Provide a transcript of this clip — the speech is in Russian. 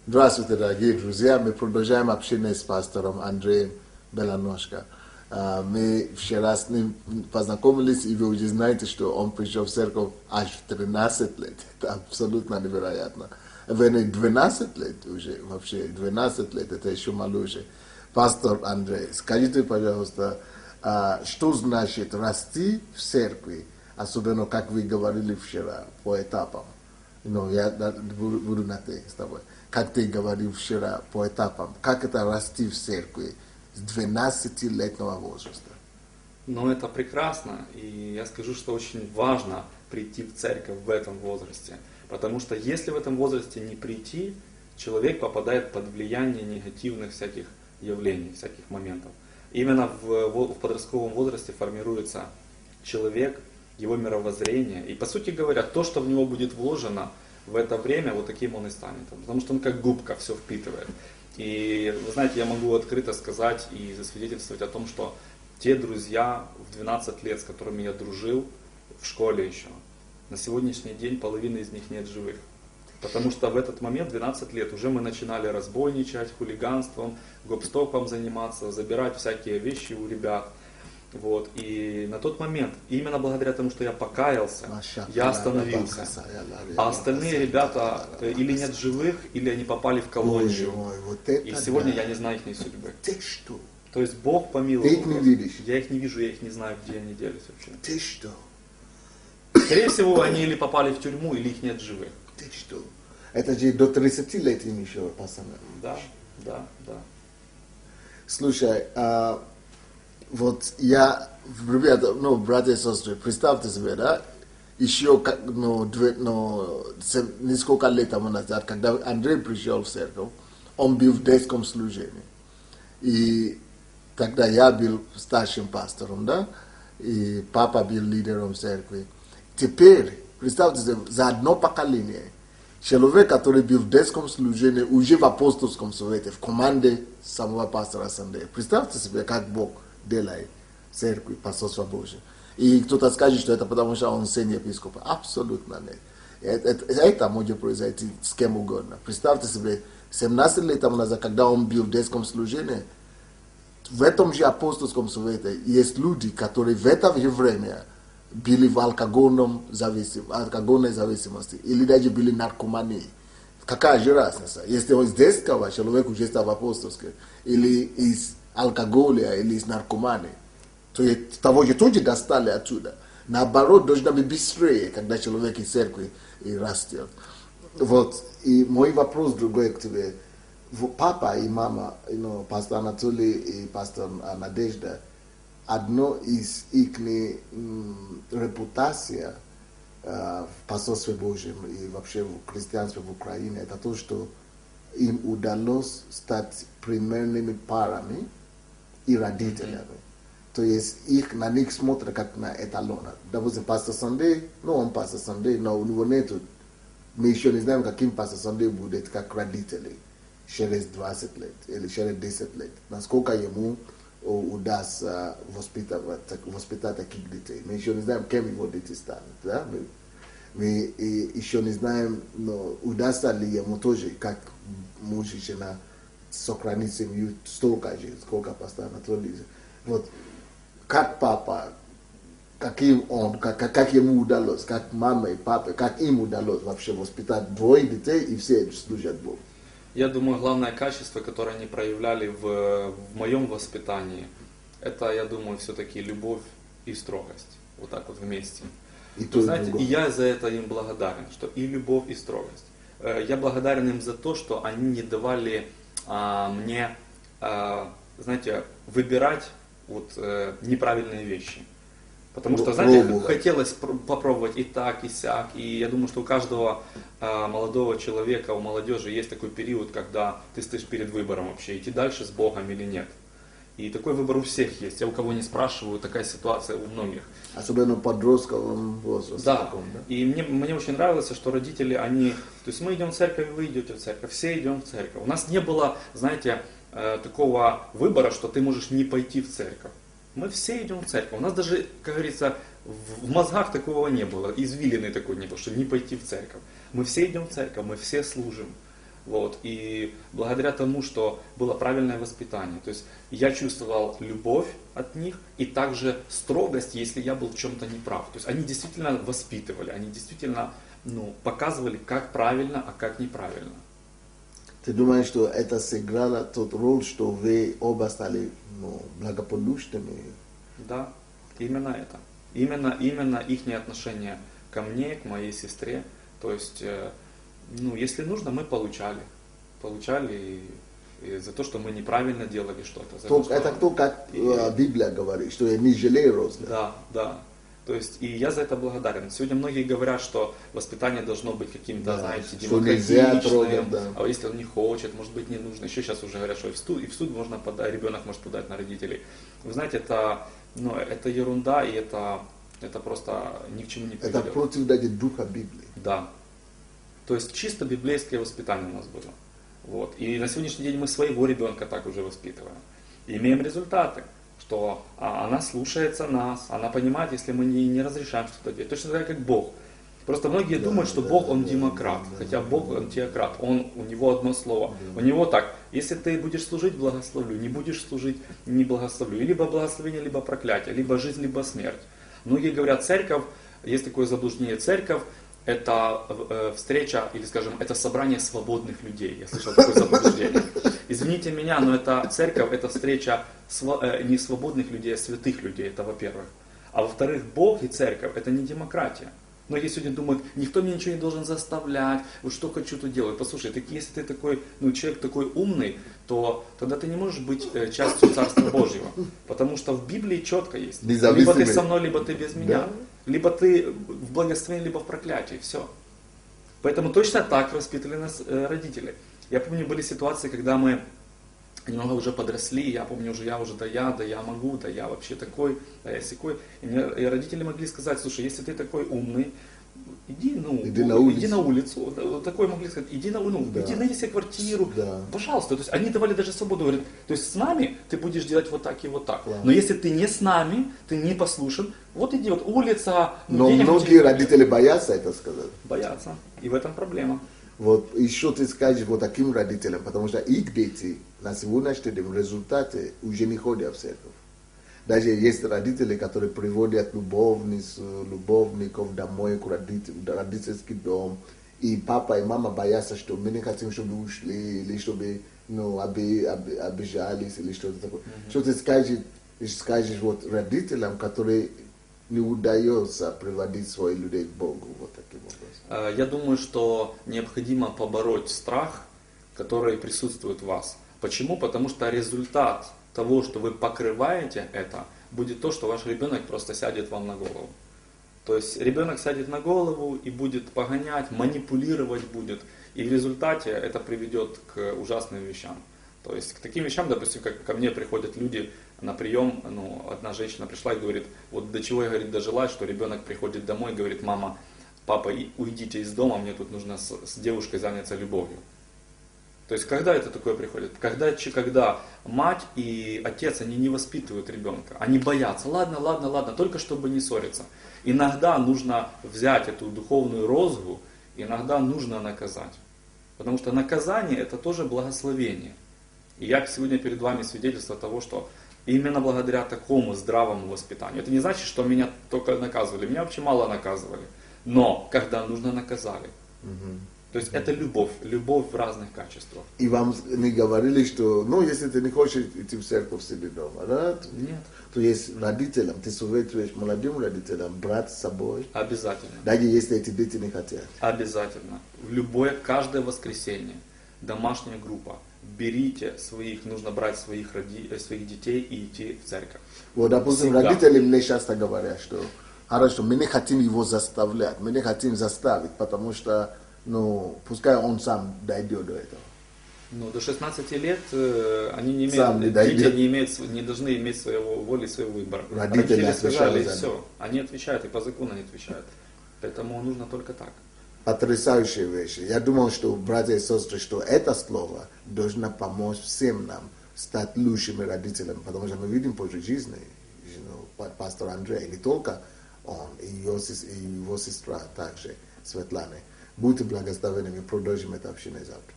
Здравствуйте, дорогие друзья. Мы продолжаем общение с пастором Андреем Белоножко. Мы вчера с ним познакомились, и вы уже знаете, что он пришел в церковь аж в 13 лет. Это абсолютно невероятно. Вернее, 12 лет уже, вообще 12 лет, это еще моложе. Пастор Андрей, скажите, пожалуйста, что значит расти в церкви, особенно, как вы говорили вчера, по этапам? Я буду на «ты» с тобой. Как ты говорил вчера, по этапам. Как это расти в церкви с 12-летнего возраста? Ну, это прекрасно, и я скажу, что очень важно прийти в церковь в этом возрасте. Потому что если в этом возрасте не прийти, человек попадает под влияние негативных всяких явлений, всяких моментов. Именно в подростковом возрасте формируется человек, его мировоззрение. И по сути говоря, то, что в него будет вложено в это время, вот таким он и станет. Потому что он как губка все впитывает. И вы знаете, я могу открыто сказать и засвидетельствовать о том, что те друзья в 12 лет, с которыми я дружил в школе еще, на сегодняшний день половины из них нет живых. Потому что в этот момент, 12 лет, уже мы начинали разбойничать, хулиганством, гоп-стопом заниматься, забирать всякие вещи у ребят. Вот. И на тот момент, именно благодаря тому, что я покаялся, я остановился. А остальные ребята или нет живых, или они попали в колонию. И сегодня я не знаю их судьбы. То есть Бог помиловал. Ты их не видишь? Я их не вижу, я их не знаю, где они делись вообще. Ты что? Скорее всего, они или попали в тюрьму, или их нет живых. Ты что? Это же до 30 лет им еще, пацаны. Да. Слушай, вот я, ребята, братья и сестры, представьте себе, да, еще несколько лет тому назад, когда Андрей пришел в церковь, он был в детском служении. И тогда я был старшим пастором, да, и папа был лидером церкви. Теперь, представьте себе, за одно поколение, человек, который был в детском служении, уже в апостольском совете, в команде самого пастора Сандея. Представьте себе, как Бог делает церкви, пасторство Божие. И кто-то скажет, что это потому, что он сын епископа. Абсолютно нет. Это может произойти с кем угодно. Представьте себе, 17 лет тому назад, когда он был в детском служении, в этом же апостольском совете есть люди, которые в это же время были в алкогольной зависимости или даже были наркомании. Какая же разница? Если он из детского человека уже стал апостольским, или из алкоголя, или из наркомании, то того же тоже достали оттуда. Наоборот, должно быть быстрее, когда человек из церкви и растет. Вот. И мой вопрос другой к тебе. Папа и мама, пастор Анатолий и пастор Надежда, одно из их репутация в пасторстве Божьем и вообще в христианстве в Украине, это то, что им удалось стать примерными парами и родителями. То есть на них смотрят как на эталона. Допустим, пастор Сандей, он пастор Сандей, но у него нет. Мы еще не знаем, каким пастор Сандей будет, как родители через 20 лет или через 10 лет. Насколько ему удастся воспитать таких детей. Мы еще не знаем, кем его дети станут. Да? Мы еще не знаем, удастся ли ему тоже, как муж и жена, сохранить семью столько же, сколько пастор Анатолий. Вот. Как папа, как ему удалось, как мама и папа, как им удалось вообще воспитать двое детей и все служат Богу. Я думаю, главное качество, которое они проявляли в моем воспитании, это, я думаю, все-таки любовь и строгость. Вот так вот вместе. И знаете, и я за это им благодарен, что и любовь, и строгость. Я благодарен им за то, что они не давали мне, знаете, выбирать неправильные вещи. Потому что, знаете, хотелось попробовать и так, и сяк. И я думаю, что у каждого молодого человека, у молодежи есть такой период, когда ты стоишь перед выбором вообще, идти дальше с Богом или нет. И такой выбор у всех есть. Я у кого не спрашиваю, такая ситуация у многих. Особенно в подростковом возрасте. Да. Таком, да? И мне очень нравилось, что родители, то есть мы идем в церковь, вы идете в церковь, все идем в церковь. У нас не было, знаете, такого выбора, что ты можешь не пойти в церковь. Мы все идем в церковь. У нас даже, как говорится, в мозгах такого не было, извилины такой не было, что не пойти в церковь. Мы все идем в церковь, мы все служим. Вот. И благодаря тому, что было правильное воспитание, то есть я чувствовал любовь от них и также строгость, если я был в чем-то неправ. То есть они действительно воспитывали, они действительно показывали, как правильно, а как неправильно. Ты думаешь, что это сыграло тот роль, что вы оба стали благополучными? Да, именно это. Именно их отношение ко мне, к моей сестре. То есть, если нужно, мы получали. Получали и за то, что мы неправильно делали что-то. Это кто, как Библия говорит, что я не жалею розга. Да, да. То есть, и я за это благодарен. Сегодня многие говорят, что воспитание должно быть каким-то, знаете, демократичным, а если он не хочет, может быть, не нужно. Еще сейчас уже говорят, что и в суд можно подать, ребенок может подать на родителей. Вы знаете, это ерунда, и это просто ни к чему не приведет. Это против даже духа Библии. Да. То есть чисто библейское воспитание у нас было. Вот. И на сегодняшний день мы своего ребенка так уже воспитываем. И имеем результаты, что она слушается нас, она понимает, если мы не разрешаем что-то делать. Точно так, как Бог. Просто многие думают, что Бог, Он демократ, хотя Бог, Он теократ, у Него одно слово. У Него так, если ты будешь служить, благословлю, не будешь служить, не благословлю. И либо благословение, либо проклятие, либо жизнь, либо смерть. Многие говорят, церковь, есть такое заблуждение, церковь, это встреча, или скажем, это собрание свободных людей. Я слышал такое заблуждение. Извините меня, но это церковь, это встреча не свободных людей, а святых людей, это во-первых. А во-вторых, Бог и церковь, это не демократия. Многие сегодня думают, никто мне ничего не должен заставлять, вот что хочу, то делаю. Послушай, если ты такой, человек такой умный, то тогда ты не можешь быть частью Царства Божьего. Потому что в Библии четко есть. Либо ты со мной, либо ты без меня. Да. Либо ты в благословении, либо в проклятии. Все. Поэтому точно так воспитывали нас родители. Я помню, были ситуации, когда мы немного уже подросли, я помню, да я могу, да я вообще такой, да я сякой. И родители могли сказать, слушай, если ты такой умный, иди на улицу. Такой могли сказать, иди найди себе квартиру, да. Пожалуйста. То есть они давали даже свободу, говорят, то есть с нами ты будешь делать вот так и вот так. Ладно. Но если ты не с нами, ты не послушен, вот иди, вот улица. Но многие родители боятся это сказать. Боятся. И в этом проблема. Вот еще ты скажешь вот таким родителям, потому что их дети на сегодняшний день в результате уже не ходят в церковь. Даже есть родители, которые приводят любовников домой к родительский дом, и папа и мама боятся, что мы не хотим, чтобы ушли, или чтобы обижались, или что-то такое. Что ты скажешь вот родителям, которые не удается приводить своих людей к Богу вот таким образом? Я думаю, что необходимо побороть страх, который присутствует в вас. Почему? Потому что результат того, что вы покрываете это, будет то, что ваш ребенок просто сядет вам на голову. То есть ребенок сядет на голову и будет погонять, манипулировать будет. И в результате это приведет к ужасным вещам. То есть к таким вещам, допустим, как ко мне приходят люди на прием, одна женщина пришла и говорит, вот до чего я, говорит, дожила, что ребенок приходит домой и говорит, мама, папа, уйдите из дома, мне тут нужно с девушкой заняться любовью. То есть когда это такое приходит? Когда мать и отец, они не воспитывают ребенка, они боятся, ладно, только чтобы не ссориться. Иногда нужно взять эту духовную розгу, иногда нужно наказать. Потому что наказание это тоже благословение. И я сегодня перед вами свидетельство того, что именно благодаря такому здравому воспитанию. Это не значит, что меня только наказывали, меня вообще мало наказывали. Но когда нужно, наказали. То есть это любовь в разных качествах. И вам не говорили, что, если ты не хочешь идти в церковь, сиди дома, да? Нет. То есть родителям, ты советуешь молодым родителям брать с собой? Обязательно. Даже если эти дети не хотят? Обязательно. Каждое воскресенье, домашняя группа. Берите нужно брать своих детей и идти в церковь. Вот, допустим, родители мне часто говорят, что хорошо, мы не хотим его заставлять, мы не хотим заставить, потому что пускай он сам дойдет до этого. До 16 лет дети не должны иметь своего воли, своего выбора. Родители сказали, и все. Они отвечают, и по закону они отвечают. Поэтому нужно только так. Потрясающие вещи. Я думал, что, братья и сестры, что это слово должно помочь всем нам стать лучшими родителями, потому что мы видим по жизни, пастор Андрей, не только он, и его сестра также, Светлана. Будьте благословенными, продолжим это общение завтра.